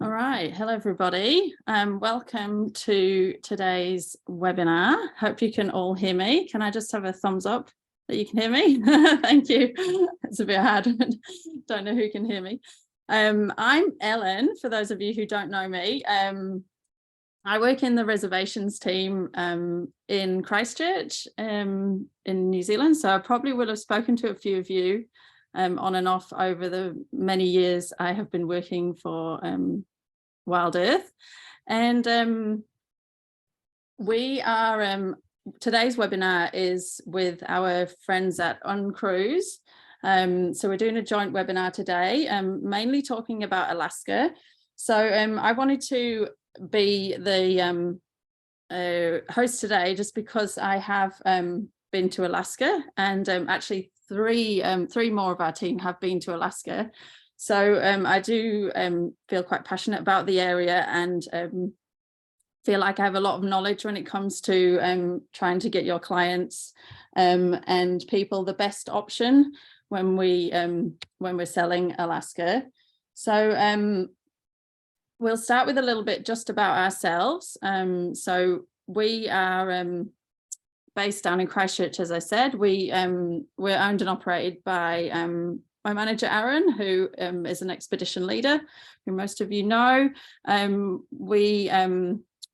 All right. Hello, everybody. Welcome to today's webinar. Hope you can all hear me. Can I just have a thumbs up that you can hear me? Thank you. It's a bit hard. Don't know who can hear me. I'm Ellen, for those of you who don't know me. I work in the reservations team in Christchurch in New Zealand. So I probably will have spoken to a few of you on and off over the many years I have been working for Wild Earth. And we are, today's webinar is with our friends at UnCruise. So we're doing a joint webinar today, mainly talking about Alaska. So I wanted to be the host today just because I have been to Alaska, and actually three more of our team have been to Alaska. So I do feel quite passionate about the area, and feel like I have a lot of knowledge when it comes to trying to get your clients and people the best option when we're selling Alaska. So we'll start with a little bit just about ourselves. So we are based down in Christchurch, as I said. We're owned and operated by my manager, Aaron, who is an expedition leader, who most of you know.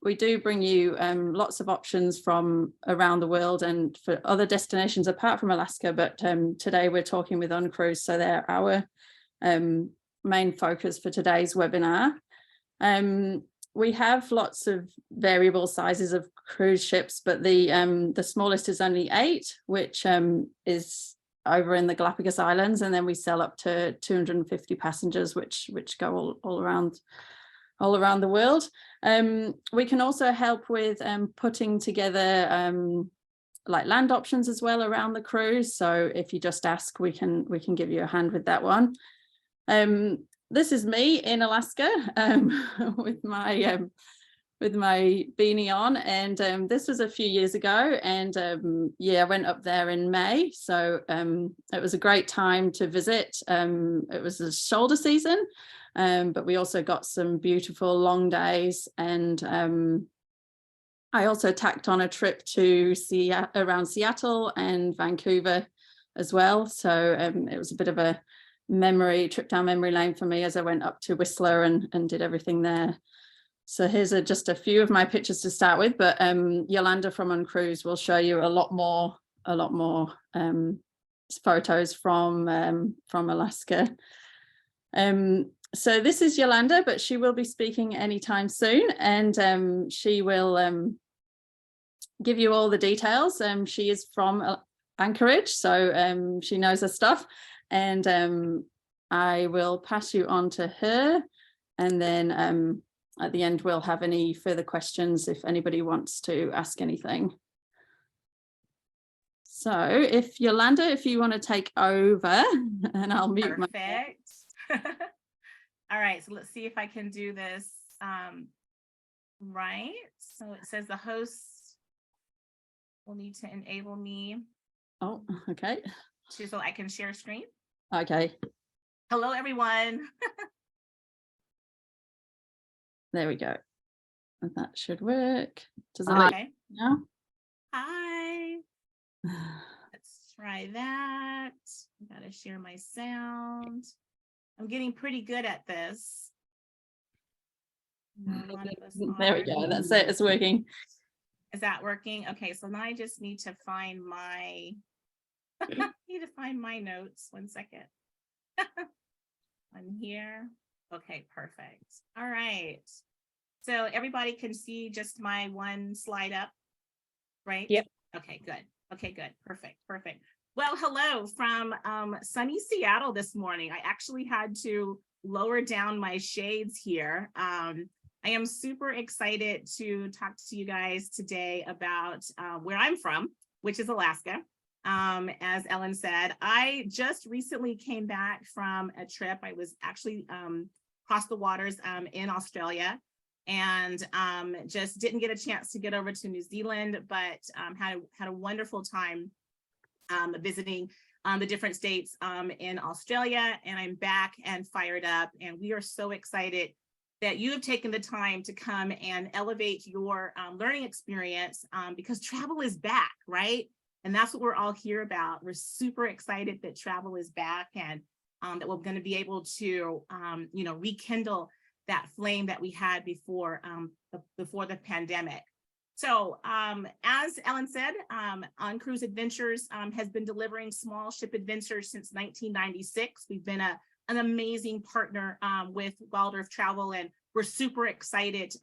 We do bring you lots of options from around the world and for other destinations apart from Alaska, but today we're talking with UnCruise, so they're our main focus for today's webinar. We have lots of variable sizes of cruise ships, but the smallest is only 8, which is over in the Galapagos Islands, and then we sell up to 250 passengers, which go all around the world. We can also help with putting together like land options as well around the cruise. So if you just ask, we can give you a hand with that one. This is me in Alaska with my beanie on, and this was a few years ago, and yeah, I went up there in May, so it was a great time to visit. It was a shoulder season, but we also got some beautiful long days, and I also tacked on a trip to around Seattle and Vancouver as well, so it was a bit of a trip down memory lane for me as I went up to Whistler and did everything there. So here's just a few of my pictures to start with, but Yolanda from UnCruise will show you a lot more photos from Alaska. So this is Yolanda, but she will be speaking anytime soon, and she will give you all the details. She is from Anchorage, so she knows her stuff, and I will pass you on to her, and then at the end, we'll have any further questions if anybody wants to ask anything. So if Yolanda, if you want to take over, and I'll mute my. Perfect. All right, so let's see if I can do this right. So it says the hosts will need to enable me. Oh, okay. So I can share screen. Okay. Hello, everyone. There we go. That should work. Does it okay. Now? Hi. Let's try that. I gotta share my sound. I'm getting pretty good at this. There we go. That's it. It's working. Is that working? Okay, so now I just need to find my notes. 1 second. I'm here. Okay, perfect. All right. So everybody can see just my one slide up, right? Yep. Okay, good. Okay, good. Perfect. Perfect. Well, hello from sunny Seattle this morning. I actually had to lower down my shades here. I am super excited to talk to you guys today about where I'm from, which is Alaska. As Ellen said, I just recently came back from a trip. I was actually across the waters in Australia, and just didn't get a chance to get over to New Zealand, but had a wonderful time visiting the different states in Australia, and I'm back and fired up, and we are so excited that you have taken the time to come and elevate your learning experience, because travel is back, right? And that's what we're all here about. We're super excited that travel is back, and that we're going to be able to, rekindle that flame that we had before the pandemic. So as Ellen said, UnCruise Adventures has been delivering small ship adventures since 1996. We've been an amazing partner with Waldorf Travel, and we're super excited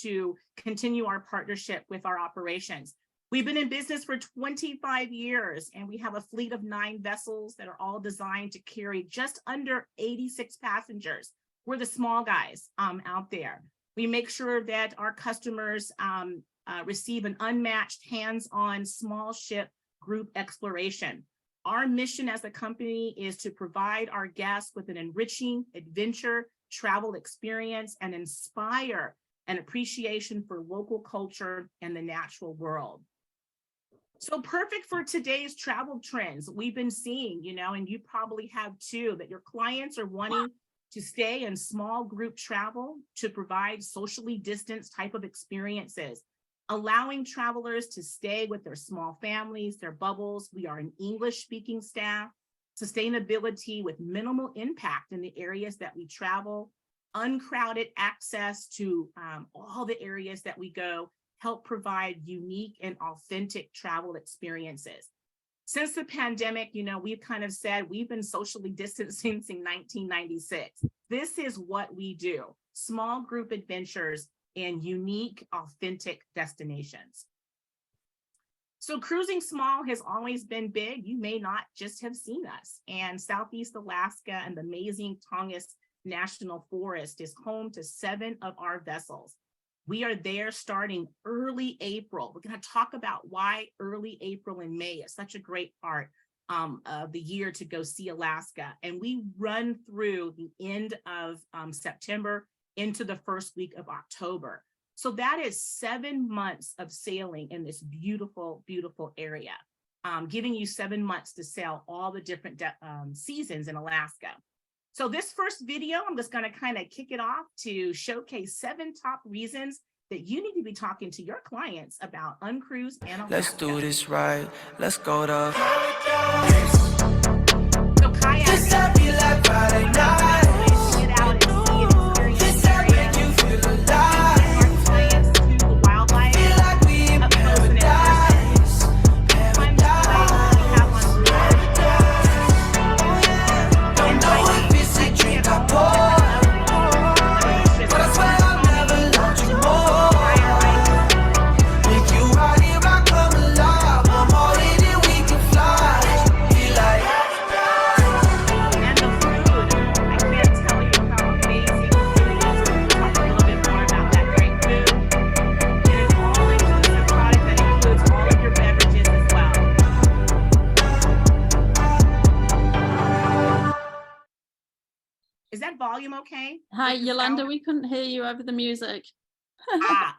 to continue our partnership with our operations. We've been in business for 25 years, and we have a fleet of 9 vessels that are all designed to carry just under 86 passengers. We're the small guys out there. We make sure that our customers receive an unmatched hands-on small ship group exploration. Our mission as a company is to provide our guests with an enriching adventure travel experience and inspire an appreciation for local culture and the natural world. So perfect for today's travel trends. We've been seeing, and you probably have too, that your clients are wanting to stay in small group travel to provide socially distanced type of experiences, allowing travelers to stay with their small families, their bubbles. We are an English-speaking staff, sustainability with minimal impact in the areas that we travel, uncrowded access to all the areas that we go, help provide unique and authentic travel experiences. Since the pandemic, we've kind of said we've been socially distancing since 1996. This is what we do: small group adventures and unique, authentic destinations. So cruising small has always been big. You may not just have seen us. And Southeast Alaska and the amazing Tongass National Forest is home to 7 of our vessels. We are there starting early April. We're going to talk about why early April and May is such a great part of the year to go see Alaska. And we run through the end of September into the first week of October. So that is 7 months of sailing in this beautiful, beautiful area, giving you 7 months to sail all the different seasons in Alaska. So this first video, I'm just going to kind of kick it off to showcase 7 top reasons that you need to be talking to your clients about UnCruise and Alaska. Let's do this right. Let's go to So kayak. This I feel like Friday night. Get out and see and experience This I make you feel alive. our clients to the wildlife. Feel like we in Up close and in paradise. Climb the sites we have on board. Don't know if it's a drink I pour, but I swear I'll never loved you more. Make you right here, I come alive. I'm all in and we can fly. Be like, And the food, I can't tell you how amazing the food is. We'll talk a little bit more about that great food. It is all inclusive product that includes all of your beverages as well. Is that volume okay? Hi, With the Yolanda, sound? we couldn't hear you over the music.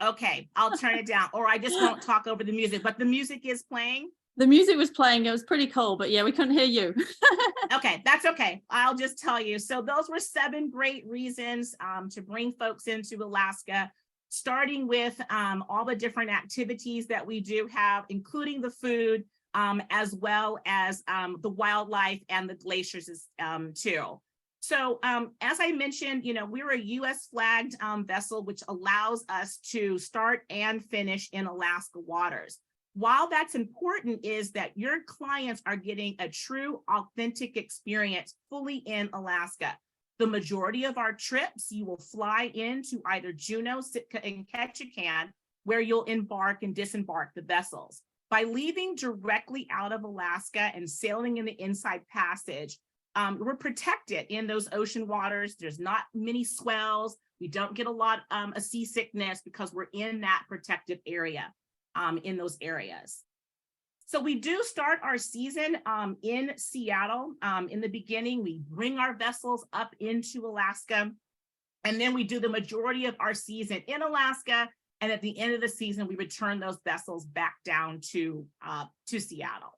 Okay. I'll turn it down, or I just won't talk over the music, but the music is playing. The music was playing, it was pretty cool, but yeah, we couldn't hear you. Okay, that's okay. I'll just tell you. So those were 7 great reasons to bring folks into Alaska, starting with all the different activities that we do have, including the food, as well as the wildlife and the glaciers too. So as I mentioned, we're a US flagged vessel, which allows us to start and finish in Alaska waters. While that's important is that your clients are getting a true, authentic experience fully in Alaska. The majority of our trips, you will fly into either Juneau, Sitka, and Ketchikan, where you'll embark and disembark the vessels. By leaving directly out of Alaska and sailing in the Inside Passage, we're protected in those ocean waters. There's not many swells. We don't get a lot of seasickness because we're in that protected area, in those areas. So we do start our season in Seattle. In the beginning, we bring our vessels up into Alaska, and then we do the majority of our season in Alaska. And at the end of the season, we return those vessels back down to Seattle.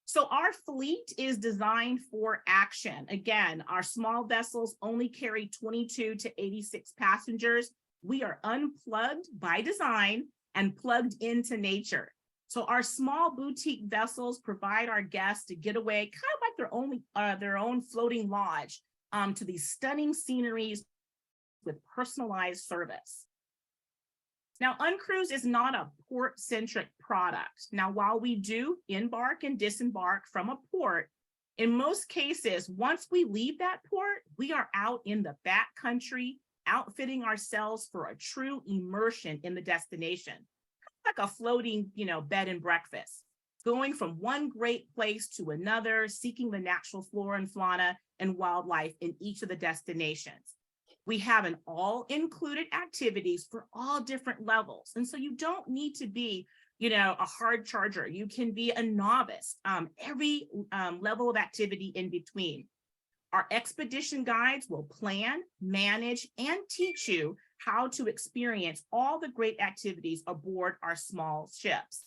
So our fleet is designed for action. Again, our small vessels only carry 22 to 86 passengers. We are unplugged by design and plugged into nature. So our small boutique vessels provide our guests a getaway, kind of like their own floating lodge, to these stunning sceneries with personalized service. Now, UnCruise is not a port-centric product. Now, while we do embark and disembark from a port, in most cases, once we leave that port, we are out in the backcountry, outfitting ourselves for a true immersion in the destination, like a floating, bed and breakfast, going from one great place to another, seeking the natural flora and fauna and wildlife in each of the destinations. We have an all-included activities for all different levels. And so you don't need to be, a hard charger. You can be a novice, every level of activity in between. Our expedition guides will plan, manage, and teach you how to experience all the great activities aboard our small ships.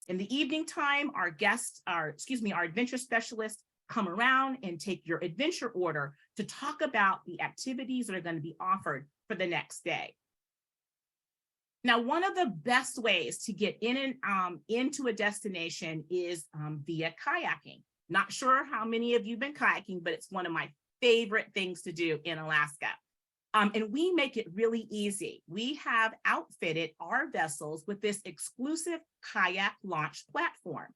In the evening time, our adventure specialists come around and take your adventure order to talk about the activities that are going to be offered for the next day. Now, one of the best ways to get in and into a destination is via kayaking. Not sure how many of you have been kayaking, but it's one of my favorite things to do in Alaska. And we make it really easy. We have outfitted our vessels with this exclusive kayak launch platform.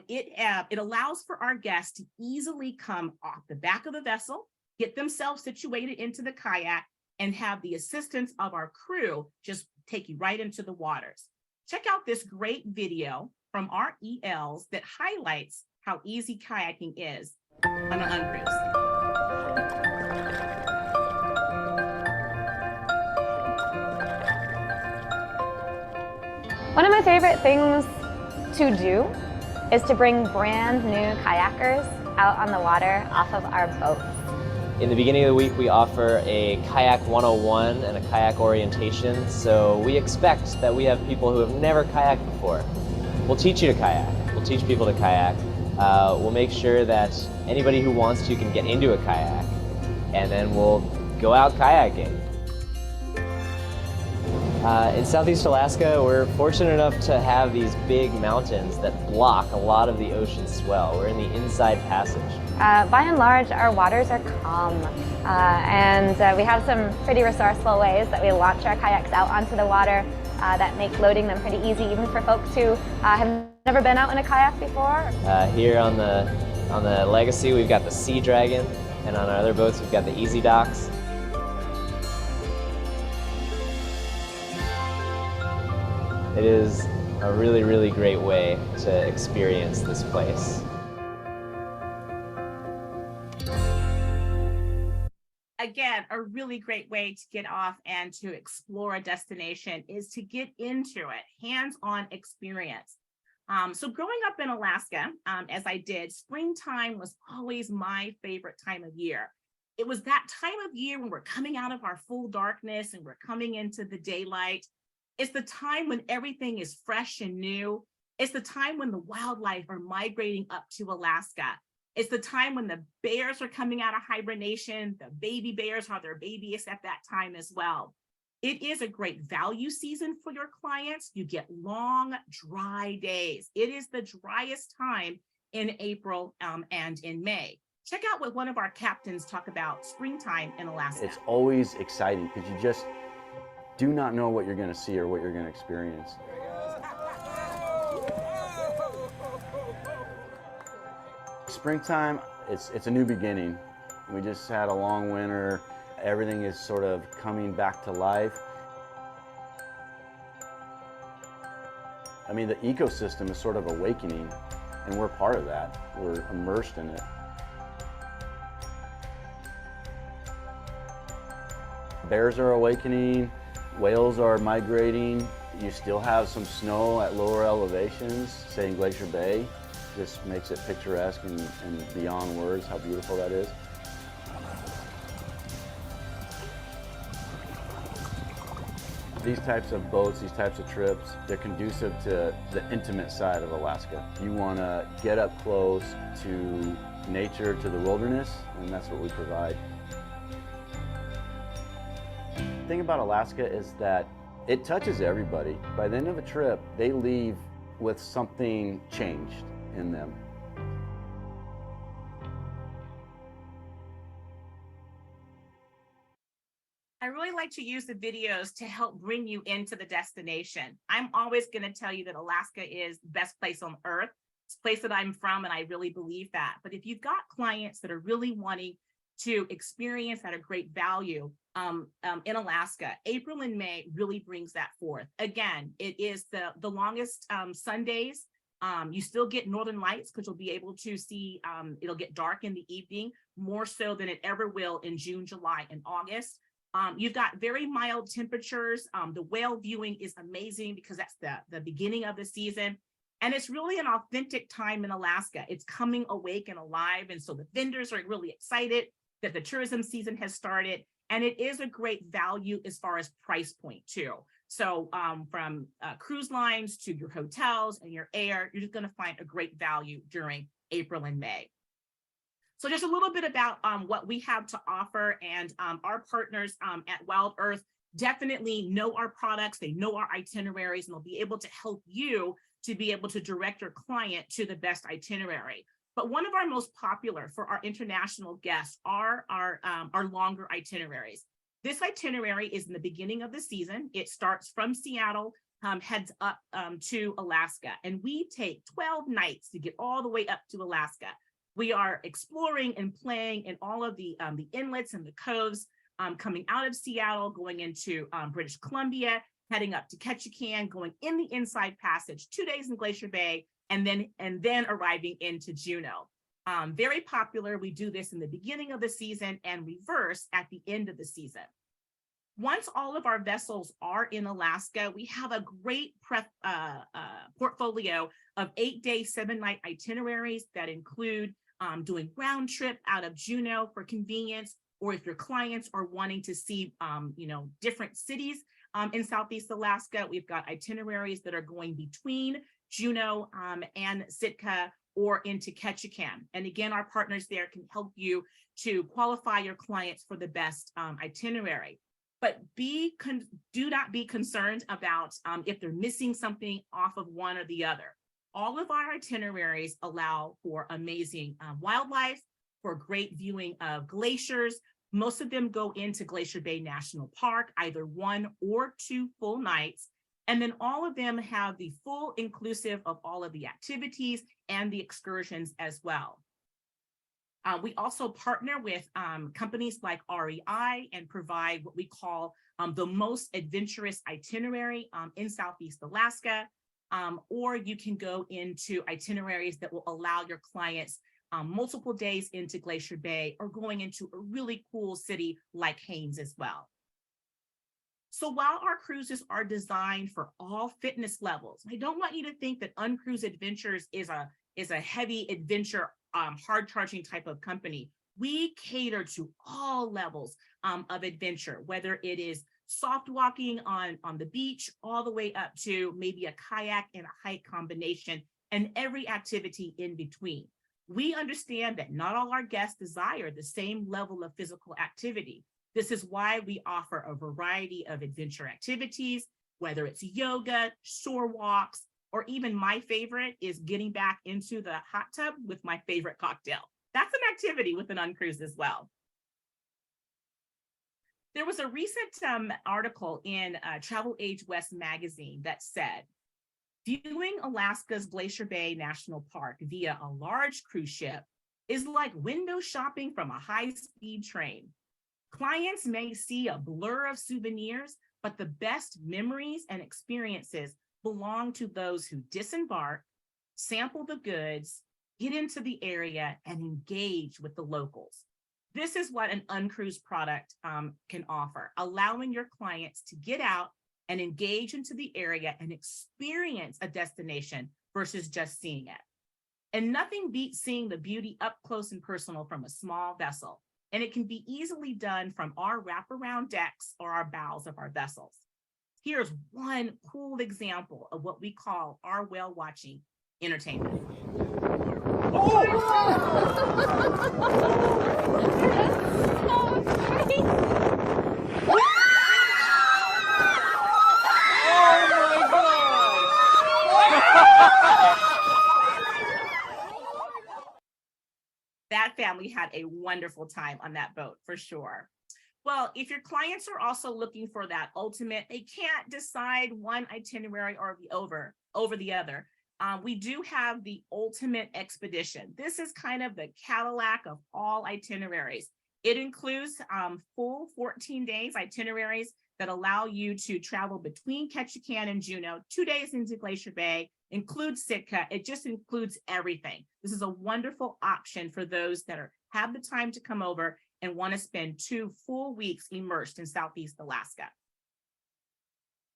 It allows for our guests to easily come off the back of the vessel, get themselves situated into the kayak, and have the assistance of our crew just take you right into the waters. Check out this great video from our ELs that highlights how easy kayaking is on an UnCruise. One of my favorite things to do is to bring brand new kayakers out on the water off of our boats. In the beginning of the week, we offer a kayak 101 and a kayak orientation, so we expect that we have people who have never kayaked before. We'll teach you to kayak. We'll teach people to kayak. We'll make sure that anybody who wants to can get into a kayak, and then we'll go out kayaking. In Southeast Alaska, we're fortunate enough to have these big mountains that block a lot of the ocean swell. We're in the inside passage. By and large, our waters are calm, and we have some pretty resourceful ways that we launch our kayaks out onto the water that make loading them pretty easy, even for folks who have never been out in a kayak before. Here on the Legacy, we've got the Sea Dragon, and on our other boats, we've got the Easy Docks. It is a really, really great way to experience this place. Again, a really great way to get off and to explore a destination is to get into it, hands-on experience. So growing up in Alaska, as I did, springtime was always my favorite time of year. It was that time of year when we're coming out of our full darkness and we're coming into the daylight. It's the time when everything is fresh and new. It's the time when the wildlife are migrating up to Alaska. It's the time when the bears are coming out of hibernation. The baby bears are their babiest at that time as well. It is a great value season for your clients. You get long, dry days. It is the driest time in April and in May. Check out what one of our captains talk about springtime in Alaska. It's always exciting because you just do not know what you're going to see or what you're going to experience. Springtime, it's a new beginning. We just had a long winter. Everything is sort of coming back to life. I mean, the ecosystem is sort of awakening, and we're part of that. We're immersed in it. Bears are awakening. Whales are migrating. You still have some snow at lower elevations, say in Glacier Bay. This makes it picturesque and beyond words how beautiful that is. These types of boats, these types of trips, they're conducive to the intimate side of Alaska. You want to get up close to nature, to the wilderness, and that's what we provide. The thing about Alaska is that it touches everybody. By the end of a trip, they leave with something changed in them. I really like to use the videos to help bring you into the destination. I'm always going to tell you that Alaska is the best place on earth. It's a place that I'm from, and I really believe that. But if you've got clients that are really wanting to experience at a great value in Alaska, April and May really brings that forth. Again, it is the longest Sundays. You still get northern lights because you'll be able to see, it'll get dark in the evening, more so than it ever will in June, July, and August. You've got very mild temperatures. The whale viewing is amazing because that's the beginning of the season. And it's really an authentic time in Alaska. It's coming awake and alive. And so the vendors are really excited that the tourism season has started. And it is a great value as far as price point too. So from cruise lines to your hotels and your air, you're just going to find a great value during April and May. So just a little bit about what we have to offer, and our partners at Wild Earth definitely know our products, they know our itineraries, and they'll be able to help you to be able to direct your client to the best itinerary. But one of our most popular for our international guests are our longer itineraries. This itinerary is in the beginning of the season. It starts from Seattle, heads up to Alaska, and we take 12 nights to get all the way up to Alaska. We are exploring and playing in all of the inlets and the coves, coming out of Seattle, going into British Columbia, heading up to Ketchikan, going in the Inside Passage, 2 days in Glacier Bay, and then arriving into Juneau. Very popular. We do this in the beginning of the season and reverse at the end of the season. Once all of our vessels are in Alaska, we have a great portfolio of 8-day, 7-night itineraries that include doing round trip out of Juneau for convenience, or if your clients are wanting to see, different cities in Southeast Alaska, we've got itineraries that are going between Juneau and Sitka or into Ketchikan. And again, our partners there can help you to qualify your clients for the best itinerary. But do not be concerned about if they're missing something off of one or the other. All of our itineraries allow for amazing wildlife, for great viewing of glaciers. Most of them go into Glacier Bay National Park, either 1 or 2 full nights. And then all of them have the full inclusive of all of the activities and the excursions as well. We also partner with companies like REI and provide what we call the most adventurous itinerary in Southeast Alaska, or you can go into itineraries that will allow your clients multiple days into Glacier Bay or going into a really cool city like Haines as well. So while our cruises are designed for all fitness levels, I don't want you to think that UnCruise Adventures is a heavy adventure hard charging type of company. We cater to all levels of adventure, whether it is soft walking on the beach, all the way up to maybe a kayak and a hike combination, and every activity in between. We understand that not all our guests desire the same level of physical activity. This is why we offer a variety of adventure activities, whether it's yoga, shore walks, or even my favorite is getting back into the hot tub with my favorite cocktail. That's an activity with an UnCruise as well. There was a recent article in Travel Age West magazine that said, viewing Alaska's Glacier Bay National Park via a large cruise ship is like window shopping from a high-speed train. Clients may see a blur of souvenirs, but the best memories and experiences belong to those who disembark, sample the goods, get into the area, and engage with the locals. This is what an UnCruise product can offer, allowing your clients to get out and engage into the area and experience a destination versus just seeing it. And nothing beats seeing the beauty up close and personal from a small vessel. And it can be easily done from our wraparound decks or our bows of our vessels. Here's one cool example of what we call our whale watching entertainment. That family had a wonderful time on that boat for sure. Well, if your clients are also looking for that ultimate, they can't decide one itinerary or over the other. We do have the ultimate expedition. This is kind of the Cadillac of all itineraries. It includes full 14 days itineraries that allow you to travel between Ketchikan and Juneau, 2 days into Glacier Bay, includes Sitka. It just includes everything. This is a wonderful option for those that have the time to come over and want to spend 2 full weeks immersed in Southeast Alaska.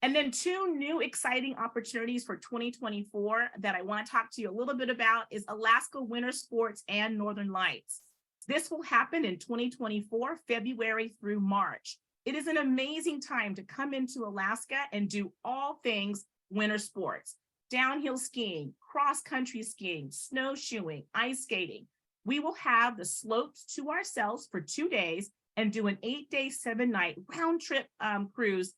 And then 2 new exciting opportunities for 2024 that I want to talk to you a little bit about is Alaska Winter Sports and Northern Lights. This will happen in 2024, February through March. It is an amazing time to come into Alaska and do all things winter sports: downhill skiing, cross-country skiing, snowshoeing, ice skating. We will have the slopes to ourselves for 2 days and do an 8-day, 7-night round trip cruise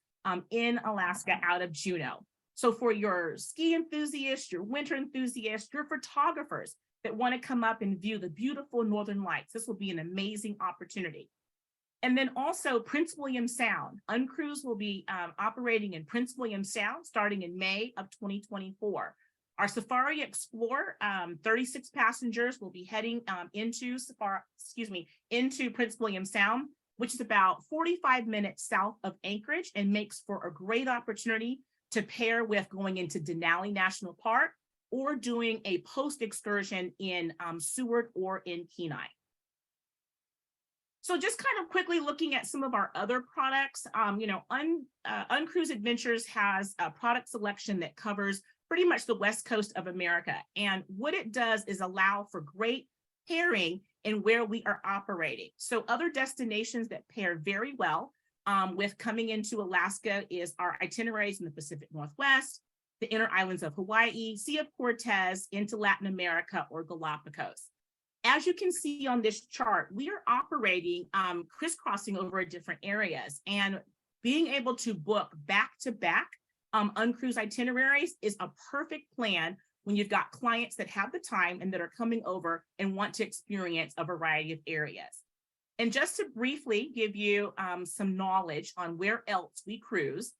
in Alaska out of Juneau. So for your ski enthusiasts, your winter enthusiasts, your photographers that want to come up and view the beautiful Northern Lights, this will be an amazing opportunity. And then also Prince William Sound. UnCruise will be operating in Prince William Sound starting in May of 2024. Our Safari Explorer, 36 passengers will be heading into Prince William Sound, which is about 45 minutes south of Anchorage and makes for a great opportunity to pair with going into Denali National Park or doing a post excursion in Seward or in Kenai. So just kind of quickly looking at some of our other products, UnCruise Adventures has a product selection that covers pretty much the West Coast of America. And what it does is allow for great pairing in where we are operating. So other destinations that pair very well with coming into Alaska is our itineraries in the Pacific Northwest, the inner islands of Hawaii, Sea of Cortez, into Latin America or Galapagos. As you can see on this chart, we are operating crisscrossing over different areas, and being able to book back-to-back UnCruise itineraries is a perfect plan when you've got clients that have the time and that are coming over and want to experience a variety of areas. And just to briefly give you some knowledge on where else we cruise,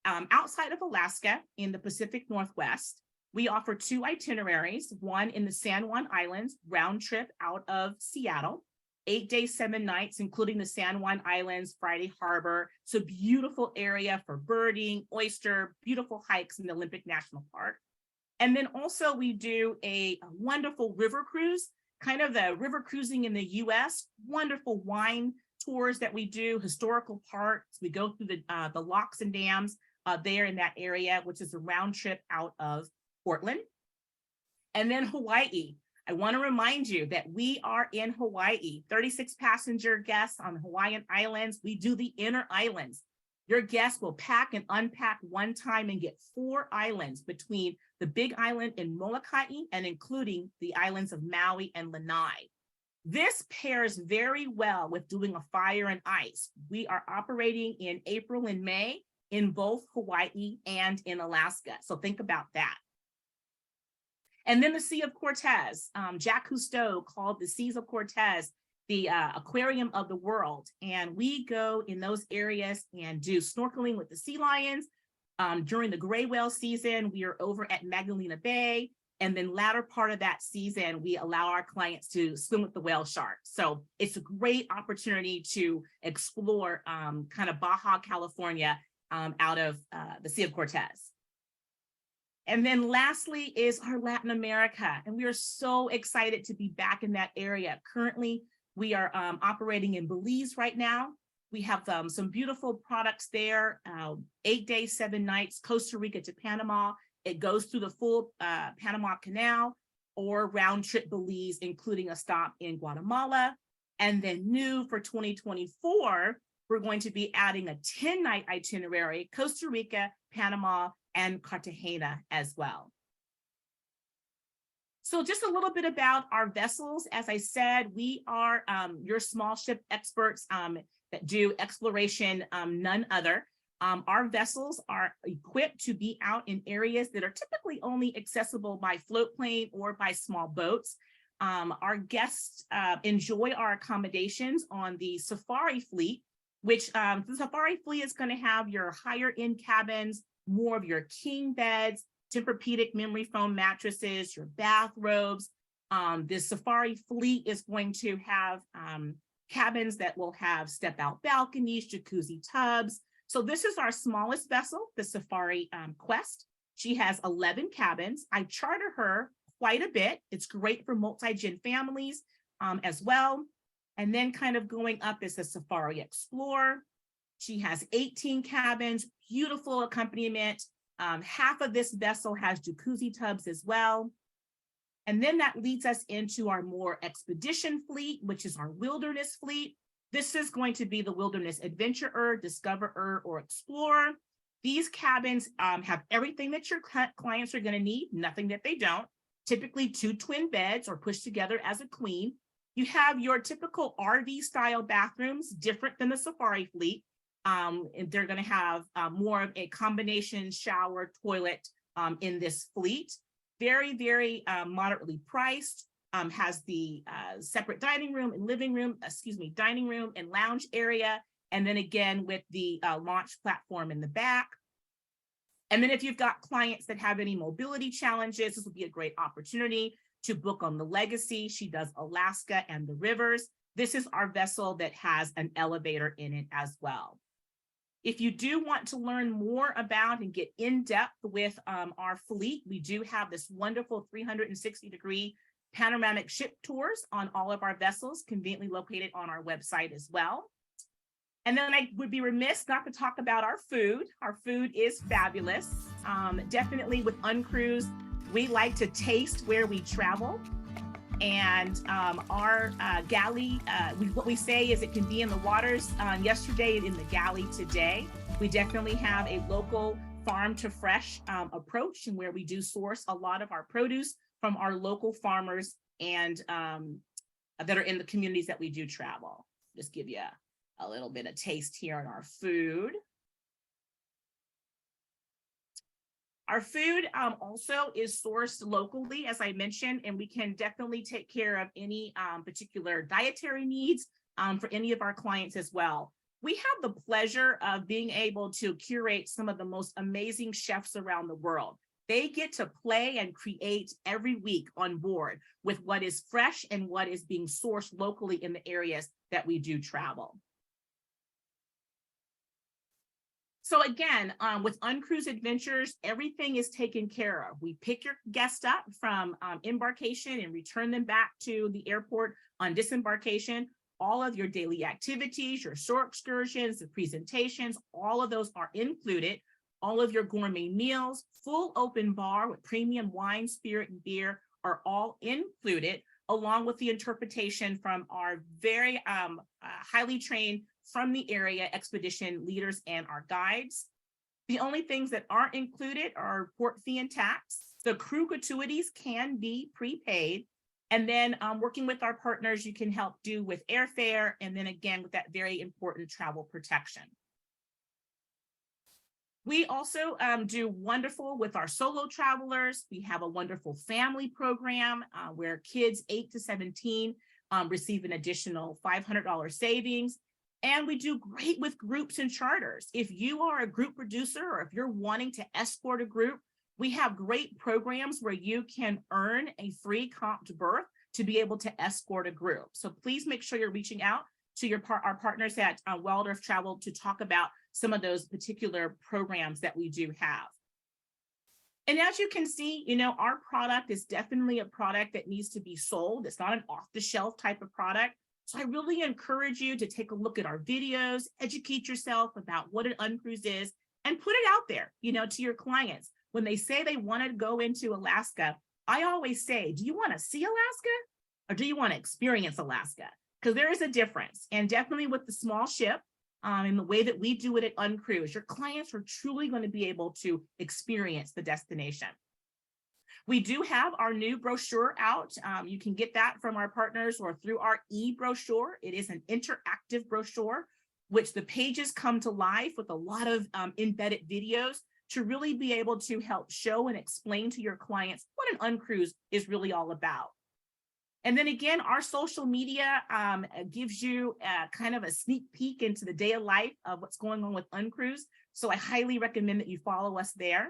outside of Alaska in the Pacific Northwest, we offer 2 itineraries, one in the San Juan Islands, round trip out of Seattle, 8 days, 7 nights, including the San Juan Islands, Friday Harbor. It's a beautiful area for birding, oyster, beautiful hikes in the Olympic National Park. And then also we do a wonderful river cruise, kind of the river cruising in the US, wonderful wine tours that we do, historical parks. We go through the locks and dams there in that area, which is a round trip out of Portland. And then Hawaii. I want to remind you that we are in Hawaii, 36 passenger guests on Hawaiian Islands. We do the inner islands. Your guests will pack and unpack one time and get 4 islands between the Big Island in Molokai and including the islands of Maui and Lanai. This pairs very well with doing a fire and ice. We are operating in April and May in both Hawaii and in Alaska. So think about that. And then the Sea of Cortez. Jacques Cousteau called the Seas of Cortez the aquarium of the world. And we go in those areas and do snorkeling with the sea lions. During the gray whale season, we are over at Magdalena Bay. And then latter part of that season, we allow our clients to swim with the whale sharks. So it's a great opportunity to explore kind of Baja California out of the Sea of Cortez. And then lastly is our Latin America. And we are so excited to be back in that area. Currently, we are operating in Belize right now. We have some beautiful products there, 8 days, 7 nights, Costa Rica to Panama. It goes through the full Panama Canal or round trip Belize, including a stop in Guatemala. And then new for 2024, we're going to be adding a 10-night itinerary, Costa Rica, Panama, and Cartagena as well. So just a little bit about our vessels. As I said, we are your small ship experts that do exploration, none other. Our vessels are equipped to be out in areas that are typically only accessible by float plane or by small boats. Our guests enjoy our accommodations on the Safari fleet, which the Safari fleet is going to have your higher end cabins, more of your king beds, Tempur-Pedic memory foam mattresses, your bathrobes. This Safari fleet is going to have cabins that will have step out balconies, jacuzzi tubs. So this is our smallest vessel, the Safari Quest. She has 11 cabins. I charter her quite a bit. It's great for multi-gen families as well. And then kind of going up is the Safari Explorer. She has 18 cabins, beautiful accompaniment. Half of this vessel has jacuzzi tubs as well. And then that leads us into our more expedition fleet, which is our wilderness fleet. This is going to be the Wilderness Adventurer, Discoverer, or Explorer. These cabins have everything that your clients are going to need, nothing that they don't. Typically 2 twin beds or pushed together as a queen. You have your typical RV style bathrooms, different than the Safari fleet. And they're going to have more of a combination shower toilet in this fleet. Very, very moderately priced. Has the separate dining room and dining room and lounge area. And then again with the launch platform in the back. And then if you've got clients that have any mobility challenges, this will be a great opportunity to book on the Legacy. She does Alaska and the rivers. This is our vessel that has an elevator in it as well. If you do want to learn more about and get in depth with our fleet, we do have this wonderful 360-degree panoramic ship tours on all of our vessels, conveniently located on our website as well. And then I would be remiss not to talk about our food. Our food is fabulous. Definitely with UnCruise, we like to taste where we travel. And our galley, what we say is it can be in the waters yesterday and in the galley today. We definitely have a local farm to fresh approach, and where we do source a lot of our produce from our local farmers and that are in the communities that we do travel. Just give you a little bit of taste here on our food. Our food also is sourced locally, as I mentioned, and we can definitely take care of any particular dietary needs for any of our clients as well. We have the pleasure of being able to curate some of the most amazing chefs around the world. They get to play and create every week on board with what is fresh and what is being sourced locally in the areas that we do travel. So again, with UnCruise Adventures, everything is taken care of. We pick your guest up from embarkation and return them back to the airport on disembarkation. All of your daily activities, your shore excursions, the presentations, all of those are included. All of your gourmet meals, full open bar with premium wine, spirit, and beer are all included, along with the interpretation from our very highly trained from the area expedition leaders and our guides. The only things that aren't included are port fee and tax. The crew gratuities can be prepaid. And then working with our partners, you can help do with airfare, and then again with that very important travel protection. We also do wonderful with our solo travelers. We have a wonderful family program where kids 8 to 17 receive an additional $500 savings. And we do great with groups and charters. If you are a group producer or if you're wanting to escort a group, we have great programs where you can earn a free comped berth to be able to escort a group. So please make sure you're reaching out to our partners at Waldorf Travel to talk about some of those particular programs that we do have. And as you can see, you know, our product is definitely a product that needs to be sold. It's not an off-the-shelf type of product. So I really encourage you to take a look at our videos, educate yourself about what an UnCruise is, and put it out there, you know, to your clients. When they say they want to go into Alaska, I always say, do you want to see Alaska or do you want to experience Alaska? Because there is a difference. And definitely with the small ship, in the way that we do it at UnCruise, your clients are truly going to be able to experience the destination. We do have our new brochure out. You can get that from our partners or through our e-brochure. It is an interactive brochure, which the pages come to life with a lot of embedded videos to really be able to help show and explain to your clients what an UnCruise is really all about. And then again, our social media gives you kind of a sneak peek into the day of life of what's going on with UnCruise. So I highly recommend that you follow us there.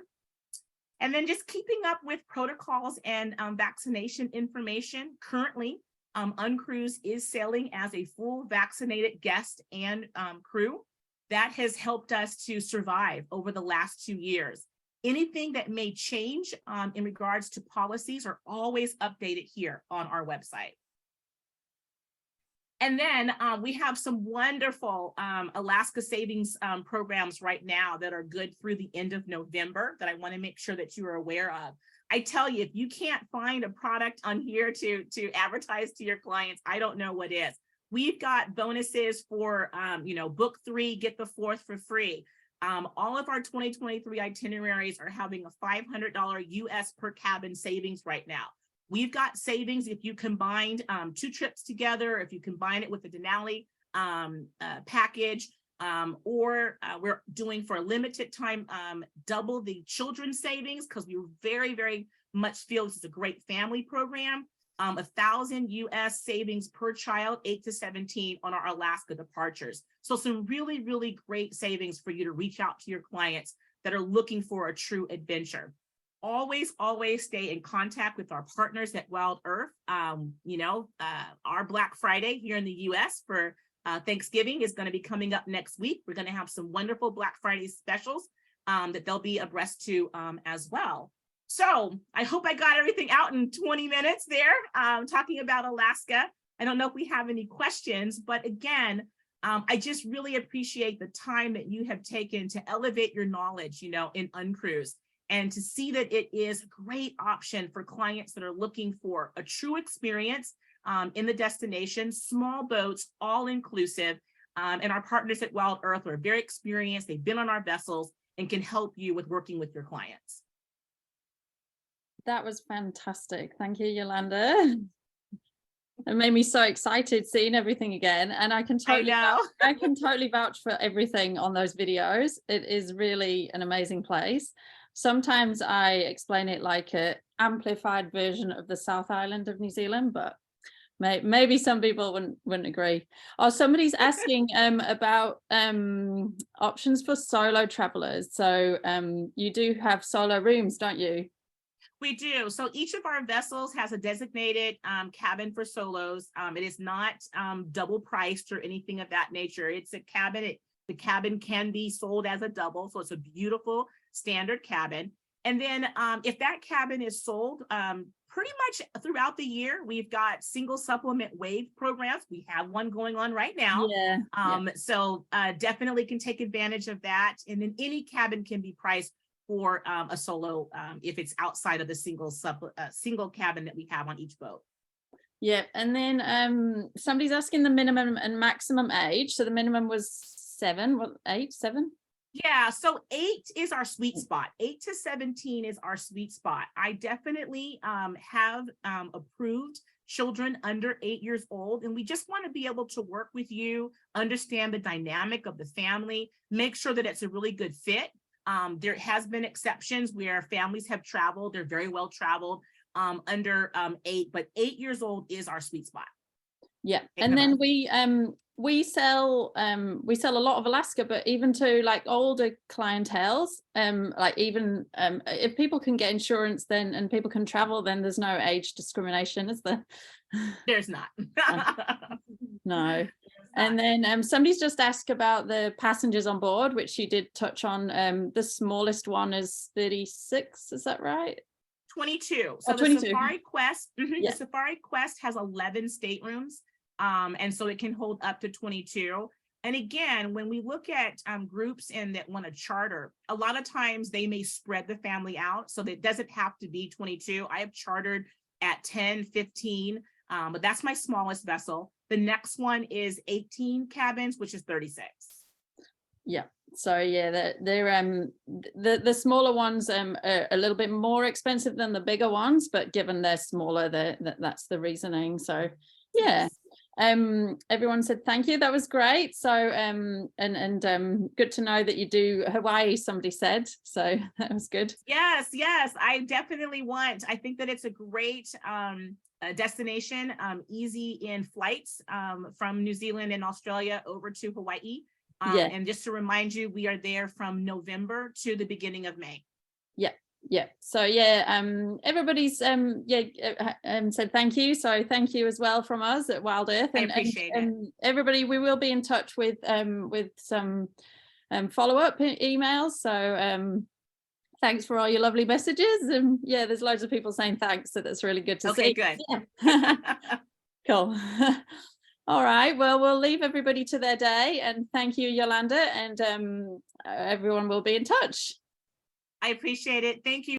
And then just keeping up with protocols and vaccination information. Currently, UnCruise is sailing as a full vaccinated guest and crew. That has helped us to survive over the last 2 years. Anything that may change in regards to policies are always updated here on our website. And then we have some wonderful Alaska savings programs right now that are good through the end of November that I want to make sure that you are aware of. I tell you, if you can't find a product on here to advertise to your clients, I don't know what is. We've got bonuses for, book 3, get the 4th for free. All of our 2023 itineraries are having a $500 US per cabin savings right now. We've got savings if you combined 2 trips together, if you combine it with the Denali package, or we're doing for a limited time double the children's savings because we very, very much feel this is a great family program. 1,000 US savings per child, 8 to 17 on our Alaska departures. So some really, really great savings for you to reach out to your clients that are looking for a true adventure. Always stay in contact with our partners at Wild Earth. Our Black Friday here in the US for Thanksgiving is going to be coming up next week. We're going to have some wonderful Black Friday specials that they'll be abreast to as well. So I hope I got everything out in 20 minutes there, talking about Alaska. I don't know if we have any questions, but again, I just really appreciate the time that you have taken to elevate your knowledge, in UnCruise, and to see that it is a great option for clients that are looking for a true experience in the destination, small boats, all inclusive. And our partners at Wild Earth are very experienced. They've been on our vessels and can help you with working with your clients. That was fantastic. Thank you, Yolanda. It made me so excited seeing everything again. And I can totally vouch for everything on those videos. It is really an amazing place. Sometimes I explain it like an amplified version of the South Island of New Zealand, but maybe some people wouldn't agree. Oh, somebody's asking about options for solo travelers. So you do have solo rooms, don't you? We do. So each of our vessels has a designated cabin for solos. It is not double priced or anything of that nature. It's a cabin. The cabin can be sold as a double. So it's a beautiful standard cabin. And then if that cabin is sold pretty much throughout the year, we've got single supplement wave programs. We have one going on right now. So definitely can take advantage of that. And then any cabin can be priced for a solo if it's outside of the single cabin that we have on each boat. Yeah, and then somebody's asking the minimum and maximum age. So the minimum was 7, what, 8, 7? Yeah, so 8 is our sweet spot. 8 to 17 is our sweet spot. I definitely have approved children under 8 years old, and we just want to be able to work with you, understand the dynamic of the family, make sure that it's a really good fit. There has been exceptions where families have traveled, they're very well traveled under 8, but 8 years old is our sweet spot. Yeah, and then we sell a lot of Alaska, but even to like older clientels, like even if people can get insurance then and people can travel, then there's no age discrimination, is there? There's not. No. And then somebody's just asked about the passengers on board, which you did touch on. The smallest one is 36, is that right? 22. So 22. The Safari Quest, the Safari Quest has 11 staterooms, and so it can hold up to 22. And again, when we look at groups and that want to charter, a lot of times they may spread the family out, so that it doesn't have to be 22. I have chartered at 10, 15, but that's my smallest vessel. The next one is 18 cabins, which is 36. Yeah. So yeah, they're the smaller ones are a little bit more expensive than the bigger ones, but given they're smaller, that's the reasoning. So yeah. Everyone said thank you. That was great. So and good to know that you do Hawaii, somebody said. So that was good. Yes, I definitely want. I think that it's a great destination, easy in flights from New Zealand and Australia over to Hawaii. Yeah. And just to remind you, we are there from November to the beginning of May. Yeah. So yeah, everybody's said thank you. So thank you as well from us at Wild Earth. I appreciate it. Everybody, we will be in touch with some follow-up emails. So thanks for all your lovely messages. And yeah, there's loads of people saying thanks. So that's really good to see. Okay, good. Yeah. Cool. All right. Well, we'll leave everybody to their day. And thank you, Yolanda. And everyone will be in touch. I appreciate it. Thank you.